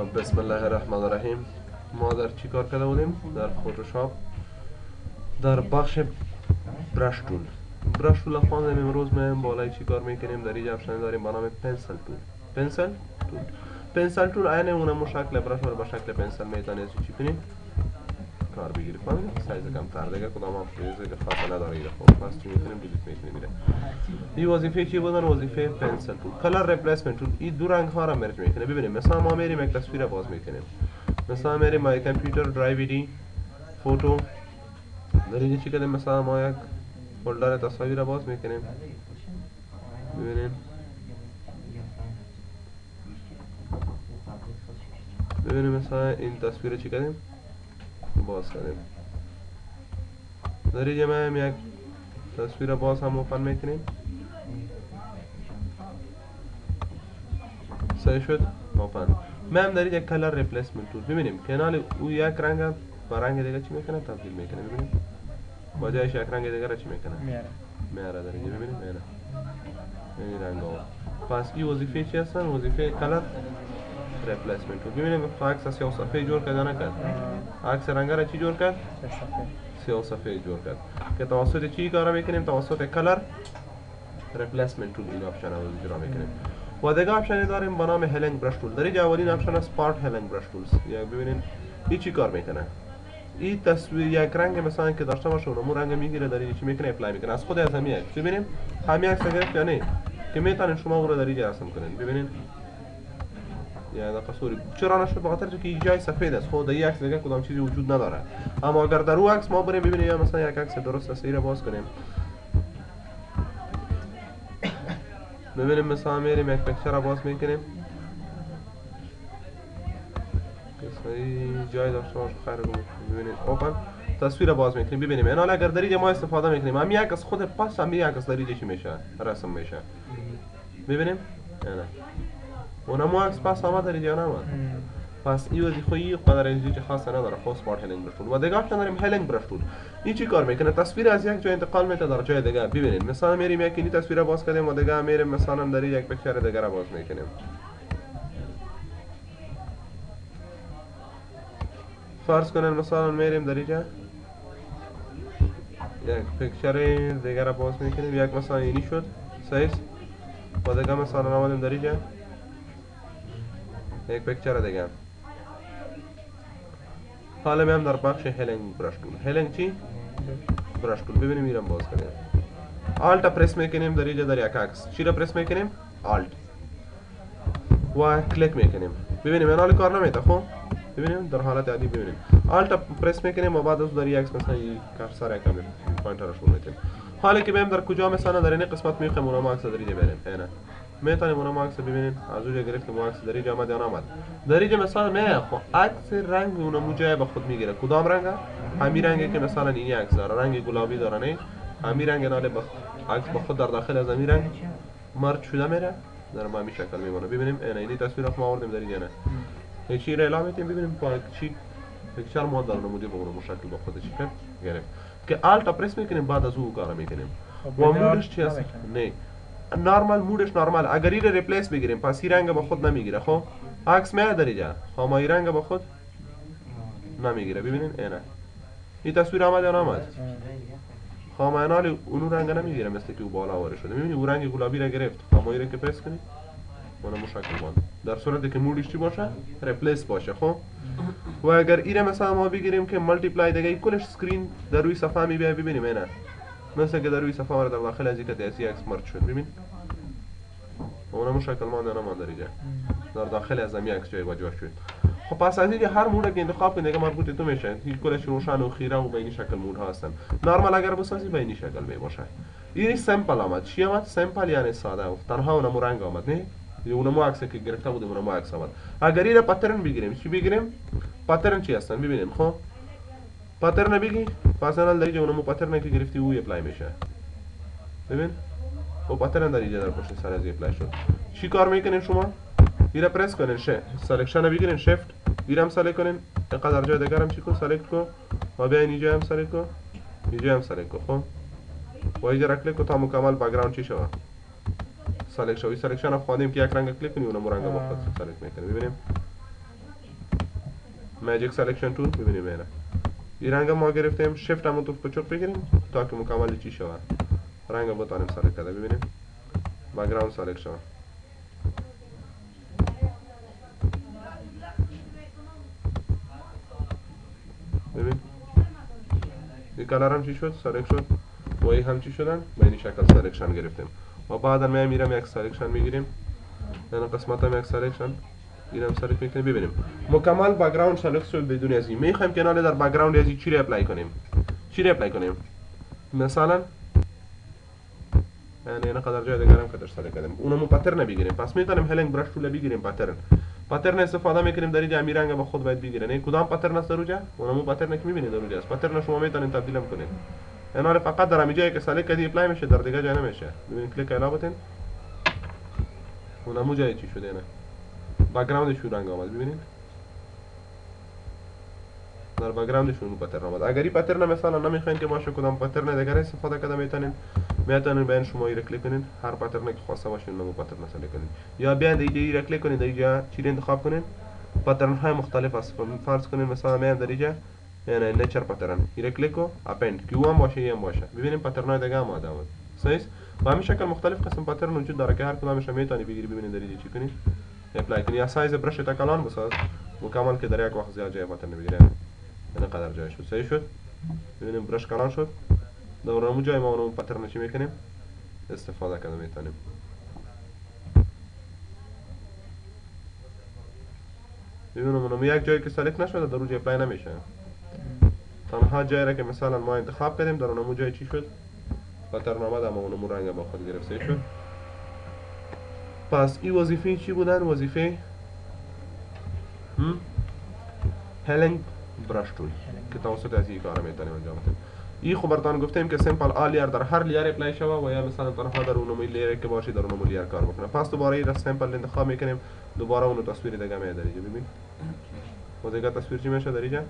بسم الله الرحمن الرحیم. ما در چی کار کرده بودیم؟ در فتوشاپ در بخش برش تول. برش تول خواندیم. امروز ما بالای چی کار میکنیم؟ در اینجا افشن داریم به نام پنسل تول. پنسل تول عین اونم شکل برش رو به شکل پنسل میتونید چی کنید؟ کار بگیرید. فهمیدید؟ سایز کم تر دیگه کدام هم چیزی که خاص نداره. خب پس چی میتونیم؟ دیلیت میتونیم میره. این وظیفه چی بودن؟ وظیفه پنسل تول. کلر ریپلیسمنت تول. این دو رنگ ها را مرج میکنه. ببینید مثلا ما میریم یک تصویر باز میکنیم. مثلا میریم مای کامپیوتر درایو دی فوتو در اینجا چی کردیم؟ مثلا ما یک فولدر تصاویر باز میکنیم. ببینیم مثلا این تصویر چی کردیم؟ باز کردیم. در اینجا ما هم یک تصویر باز هم اوپن میکنیم. صحیح شد؟ اوپن. ما هم در اینجا کلر ریپلیسمنت تول. ببینیم کنال او یک رنگ با رنگ دیگه چی میکنه؟ تبدیل میکنه. ببینیم با جایش یک رنگ دیگه را چی میکنه؟ میاره. در اینجا ببینیم میاره. این رنگ ها. پس این وظیفه چی هستن؟ وظیفه کلر ریپلیسمنت تول. ببینیم عکس سیاه و سفید جور کرد یا نکرد؟ عکس رنگ را چی جور کرد؟ سیاه و سفید جور کرد. که توسط چی کار میکنیم؟ توسط کلر ریپلیسمنت تول این آپشن رو اجرا میکنیم. و دیگه آپشن داریم به نام هلنگ برش تول. در اینجا اولین آپشن است پارت هلنگ برش تولز. یا ببینید این چی کار میکنه؟ این تصویر یک رنگ مثلا که داشته باشه اون رنگ میگیره در اینجا چی میکنه؟ اپلای میکنه از خود از همین عکس. ببینیم همین عکس گرفت یا نه؟ که میتونید شما اون رو در اینجا رسم کنین. ببینید یا قصوری چرا نشد؟ به خاطر که این جای سفید است. خود این عکس دیگه کدام چیزی وجود نداره. اما اگر در اون عکس ما بریم ببینیم یا مثلا یک عکس درست است رو باز کنیم. ببینیم مثلا میریم یک پکچر رو باز میکنیم که صحیح جای داشته باشه خیر رو ببینید اوپن تصویر باز میکنیم. ببینیم اینال اگر در اینجا ما استفاده میکنیم هم یک از خود پس هم یک از در اینجا چی میشه؟ رسم میشه. ببینیم نه اونم عکس پس آمد در اینجا نماد. پس این وظیفه قدر اینجا خاص نداره. خاص پارت هلنگ برش تول. و دیگه آپشن داریم هلنگ برش تول. این چی کار میکنه؟ تصویر از یک جای انتقال میده در جای دیگه. ببینید مثلا میریم یک این تصویر باز کردیم و دیگه میریم مثلا در یک پکچر دیگه را باز میکنیم. فرض کنین مثلا میریم در اینجا یک پکچر دیگه را باز میکنیم. یک مثلا اینی شد صحیح. و دیگه مثلا آمدیم در اینجا یک پکچر دیگه. حالا میام در بخش هلنگ برش تول. هلنگ چی؟ برش تول. ببینیم میرم باز کنیم. آلت پرس میکنیم در اینجا در یک عکس. چی را پرس میکنیم؟ آلت. و کلیک میکنیم. ببینیم این حال کار نمیده. خب ببینیم در حالت عادی ببینیم آلت پرس میکنیم و بعد از در یک عکس مثلا این کرسر یکم پوینتر رو شروع میکنیم. حالا که بیم در کجا مثلا در این قسمت میخوایم اونم عکس در اینجا بریم. اینا میتونیم اونم عکس ببینید از اونجا گرفتیم عکس در اینجا آمد یا نآمد. در اینجا مثلا نه خب عکس رنگ اونم جای به خود میگیره. کدام رنگه؟ همین رنگی که مثلا این عکس داره رنگ گلابی داره نه همین رنگ ناله به عکس به خود در داخل از همین رنگ مرج شده میره در همین شکل میمونه. ببینیم این تصویر ما آوردیم در اینجا نه هیچ چی را اعلام میتیم. ببینیم با چی پکچر ما در نمودی به اون شکل به خود چی گرفت که آلت پرس میکنیم بعد از اون کار میکنیم. و مودش چی است؟ نه نورمال مودش نورمال. اگر این ریپلیس بگیریم پس این رنگ به خود نمیگیره. خب عکس میاد در اینجا خب ما این رنگ به خود نمیگیره. ببینین اینا این تصویر آمد یا نآمد؟ خب ما اینال اون رنگ نمیگیره مثل که او بالا آورده شده. میبینی اون رنگ گلابی را گرفت. خب ما این که پرس کنیم اون مشکل ماند در صورتی که مودش چی باشه؟ ریپلیس باشه. خب و اگر ایره مثلا ما بگیریم که ملتیپلای دیگه کلش اسکرین در روی صفحه میبینه. ببینیم اینا مثل که در روی صفحه در داخل از اینکه دستی عکس مرج شد. ببین اونم شکل مانده نماند در اینجا در داخل از همین عکس جای واجد شد. خب پس از اینجا هر مود که انتخاب کنید دیگه مربوط تو میشه. این کلش روشن و خیره و به این شکل مود ها هستن. نرمال اگر بسازی به این شکل می باشه. این سمپل آمد. چی آمد؟ سمپل یعنی ساده و تنها اونم رنگ آمد نه اونم عکس که گرفته بودیم اونم عکس آمد. اگر این پترن بگیریم چی بگیریم؟ پترن چی هستن؟ ببینیم خب پترن بگی پس الان در اینجا اونم پترن که گرفتی او اپلای میشه. ببین او پترن در اینجا در پشت سر از اپلای شد. چی کار میکنین شما؟ ایرا پرس کنین سلکشن بگیرین شیفت ایرم سلکت کنین اینقدر جای دیگر هم چی کن سلکت کن و بیاین اینجا هم سلکت کن اینجا هم سلکت کن. خب و اینجا را کلیک کن تا مکمل بک‌گراند چی شود سلکت شوی. سلکشن اف خواندیم که یک رنگ کلیک کنی اونم رنگ با خود سلکت میکنه. ببینیم ماجیک سلکشن تول ببینیم اینا این رنگ ما گرفتیم شیفت هم تو پچوک بگیریم تا که مکمل چی شود رنگ بتانیم سلکت کرده ببینیم بک‌گراند سلکت شود ببین این کلر هم چی شد سلکت شد و این هم چی شدن به این شکل سلکشن گرفتیم و بعدا میرم یک سلکشن میگیریم این قسمت هم یک سلکشن اینم سلکت میکنیم ببینیم مکمل بک‌گراند سلکت شد بدون از این میخوایم که در بک‌گراند از چی رو اپلای کنیم مثلا یعنی اینا قدر جای دیگر هم که سلکت کردیم اونمو پترن بگیریم پس میتونیم هلنگ برش تول بگیریم پترن استفاده میکنیم در اینجا همین رنگ با خود باید بگیرین این کدام پترن است در اونجا اونمو پترن که میبینید در اونجا است پترن شما میتونید تبدیل کنید اینا فقط در همین جایی که سلکت کردی اپلای میشه در دیگه جا نمیشه ببینید کلیک الا بتین اونمو جای چی شده نه بک‌گراندش شو رنگ آمد ببینید در بک‌گراندش اون پترن آمد اگر این پترن مثلا نمیخواین که باشه کدام پترن دیگر استفاده کنید میتونین بین شما را کلیک کنین هر پترنی که خواسته باشین نمو پترن سلکت کنین یا بیاین دیگه را کلیک کنین دیگه چی را انتخاب کنین پترن های مختلف است فرض کنین مثلا میام در اینجا یعنی نیچر پترن را کلیک کو اپند کیو هم باشه هم باشه ببینیم پترن های دیگه هم آمده صحیح با همین شکل مختلف قسم پترن وجود داره که هر کدامش میتونی بگیری ببینید در اینجا چی کنین اپلای کنی یا سایز برش تا کلان بساز مکمل که در یک وقت زیاد جای پترن بگیره این قدر جای شد صحیح شد ببینیم برش کلان شد دورمون جای ما اون پترن چی میکنیم استفاده کنیم میتونیم ببینیم اونم یک جایی که سلکت نشده در اون جای اپلای نمیشه تنها جایی را که مثلا ما انتخاب کردیم در اونم جای چی شد پترن آمد اما اونم رنگ با خود گرفته شد پس این وظیفه چی بودن وظیفه هلنگ برش تول که توسط از این کار میتونیم انجام بدیم این خب براتون گفتیم که سیمپل آل لیر در هر لیر اپلای شود و یا مثلا تنها در اون لیر که باشه در اون لیر کار بکنه پس دوباره این سیمپل انتخاب میکنیم دوباره اون تصویر دیگه میاد در اینجا ببین و دیگه تصویر چی میشه در اینجا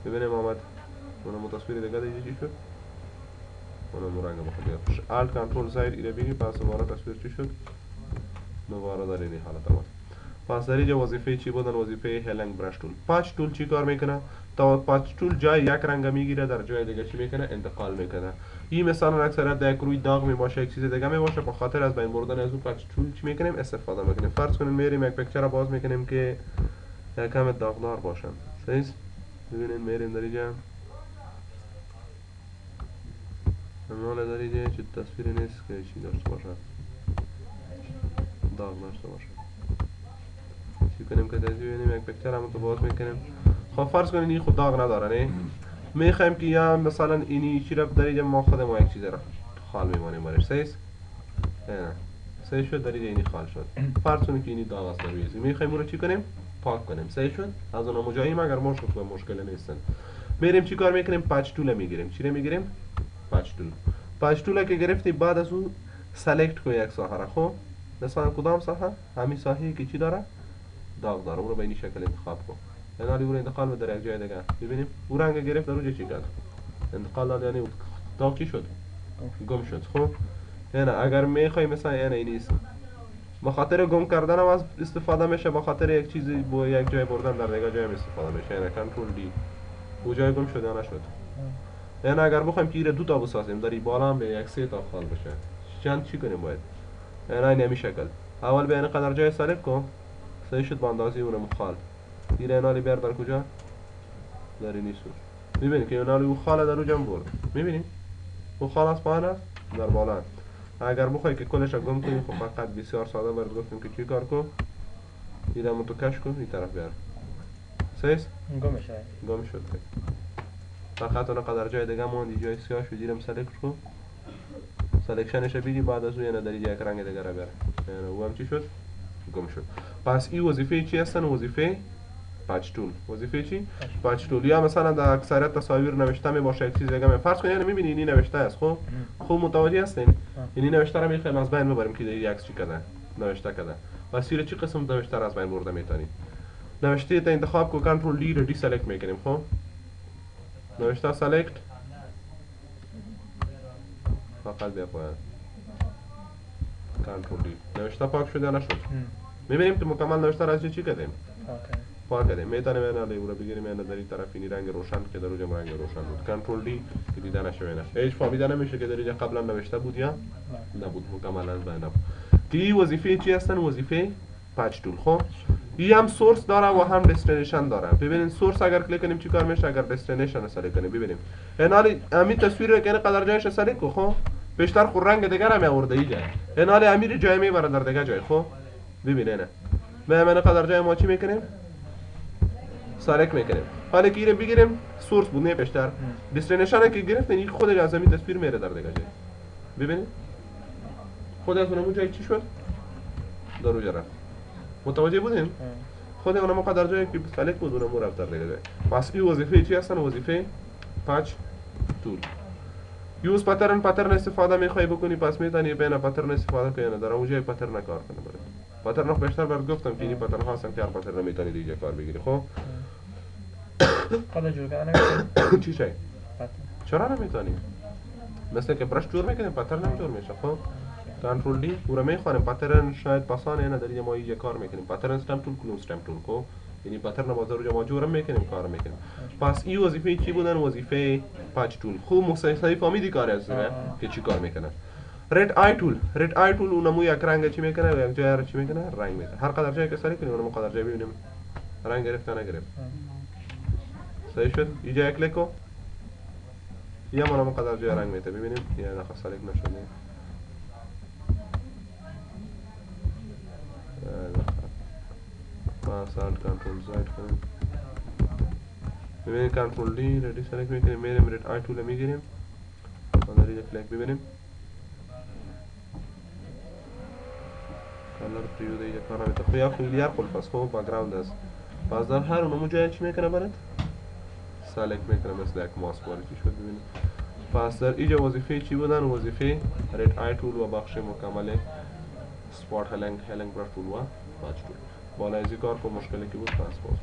ببینیم آمد اون تصویر دیگه در اینجا چی شد اون رنگ بخواد آلت کنترل زیر ایره بگی پس دوباره تصویر چی شد دوباره در این حالت آمد پس در اینجا وظیفه چی بودن وظیفه هلنگ برش تول پاچ تول چی کار میکنه تا پاچ تول جای یک رنگ میگیره در جای دیگه چی میکنه انتقال میکنه این مثلا اکثریت یک روی داغ می باشه یک چیز دیگه می باشه به خاطر از بین بردن از اون پاچ تول چی میکنیم استفاده میکنیم فرض کنیم میریم یک پیکچر رو باز میکنیم که یکم داغدار باشه صحیح ببینید میریم در اینجا اما در اینجا چه تصویری نیست که چی داشته باشه داغ داشته باشه چی کنیم که ببینیم یک پیکچر هم تو باز میکنیم خب فرض کنید این خود داغ نداره نه میخوایم که یا مثلا اینی چی را در اینجا ما خودمون یک چیز را خال میمانیم برش صحیح شد در اینجا اینی خال شد فرض کنید که اینی داغ است در روی میخوایم اون رو چی کنیم پاک کنیم صحیح شد از اون مجاییم اگر مشکل نیستن میریم چی کار میکنیم پاچ تول میگیریم چی رو میگیریم پاچ تول که گرفتی بعد از اون سلکت کو یک ساحه را خب مثلا کدام ساحه همین ساحه‌ای که چی داره داغ داره اون رو به این شکل انتخاب کن یعنی اون رو انتقال بده در یک جای دیگه ببینیم اون رنگ گرفت در اونجا چی کرد انتقال داد یعنی داغ چی شد گم شد خب یعنی اگر میخوای مثلا یعنی این نیست به خاطر گم کردن هم از استفاده میشه به خاطر یک چیزی با یک جای بردن در دیگه جای استفاده میشه یعنی کنترل دی اون جای گم شد یا نشد یعنی اگر بخوایم که دو تا بسازیم در این بالا هم به یک سه تا خال بشه چند چی کنیم باید یعنی همین شکل اول به این قدر جای سلکت کن صحیح شد با اندازه اون مخال این اینالی بیار در کجا در این نیست میبینید که اینالی اون خاله در اونجا برد میبینید اون خال از پایین است در بالا اگر بخوای که کلش رو گم کنی خب فقط بسیار ساده برات گفتیم که چی کار کن ایدم تو کش کن این طرف بیار صحیح گم شد فقط اون قدر جای دیگه موندی جای سیاه شد دیرم سلکت کن سلکشنش بگی بعد از اون یعنی در اینجا یک رنگ دیگه را بیار یعنی او هم چی شد گم شد پس این وظیفه چی هستن وظیفه پاچ تول وظیفه چی پاچ تول یا مثلا در اکثریت تصاویر نوشته می باشه یک چیز دیگه می فرض کنید یعنی میبینی اینی نوشته است خب خوب متوجه هستین اینی نوشته رو میخوایم از بین ببریم که دیگه عکس چی کرده نوشته کرده پس چه قسم نوشته رو از بین برده میتونی نوشته تا انتخاب کو کنترل دی رو دی سلکت میکنیم خب نوشته سلکت فقط بیا پایین کنترل دی نوشته پاک شده نشد میبینیم که مکمل نوشته را از چی کردیم پاک کردیم. میتونیم اینا رو بگیریم اینا در این طرف این رنگ روشن که در اونجا رنگ روشن بود. کنترل دی که دیده نشه اینا. هیچ فهمیده نمیشه که در اینجا قبلا نوشته بود یا نبود. مکملا باید نبود. که این وظیفه چی هستن؟ وظیفه پچ تول. خب این هم سورس داره و هم دستینیشن داره. ببینید سورس اگر کلیک کنیم چی کار میشه؟ اگر دستینیشن رو سلیکت کنیم ببینیم اینا همین تصویر رو که قدر جایش سلیکت کو. خب بیشتر خود رنگ دیگر هم آورده اینجا. اینا امیر جای میبره در دیگه جای. خب ببینید نه به من قدر جای ما چی میکنیم؟ سلیکت میکنیم. حالا که اینو بگیریم سورس بود نه بیشتر دستینیشن که گرفتین این خودش از همین تصویر میره در دیگه جای. ببینید خود از اونمون جای چی شد؟ در اونجا رفت. متوجه بودین؟ خود اونم قدر جایی که سلیکت بود اونم رفت در دیگه جای. پس این وظیفه چی هستن؟ وظیفه پچ تول. یوز پترن استفاده میخوای بکنی پس میتونی بین پترن استفاده کنی در اونجا پترن کار کنه برات. پترن بیشتر برات گفتم که این پترن هستن که هر پترن میتونی دیگه کار بگیری. خب حالا جور کردن چی شی؟ چرا نمیتونی؟ مثل که برش جور میکنیم پترن هم جور میشه. خب کنترل دی اون رو میخوانیم پترن شاید پسانه اینا در ما اینجا کار میکنیم. پترن استمپ تول کلوز استمپ تول. خب یعنی پترن بازار رو ما جور میکنیم کار میکنیم. پس این وظیفه چی بودن؟ وظیفه پچ تول. خوب مصححی فهمیدی کار است که چی کار میکنه. رد آی تول اونمو یک رنگ چی میکنه و یک جای رو چی میکنه؟ رنگ میده. هر قدر جایی که سلیکت کنیم اونمو قدر جای ببینیم رنگ گرفت یا نگرفت. صحیح شد؟ اینجا کلیک کو یا اونمو قدر جای رنگ میده. ببینیم یا نه سلیکت نشده. مثلا کنترل زاید کنیم. ببینید کنترل دی ردی سلیکت میکنیم میریم رد آی تول میگیریم و در اینجا کلیک ببینیم کلر پریود اینجا کار نمیده. خب یا کلیار کل پس خب بک‌گراند است. پس در هر اونمو جای چی میکنه برات؟ سلیکت میکنه مثل یک ماس باری چی شد. ببینید پس در اینجا وظیفه چی بودن؟ وظیفه رد آی تول و بخش مکمل سپارت هلنگ برش تول و پچ تول. بالا از این کار که مشکلی که بود پس باز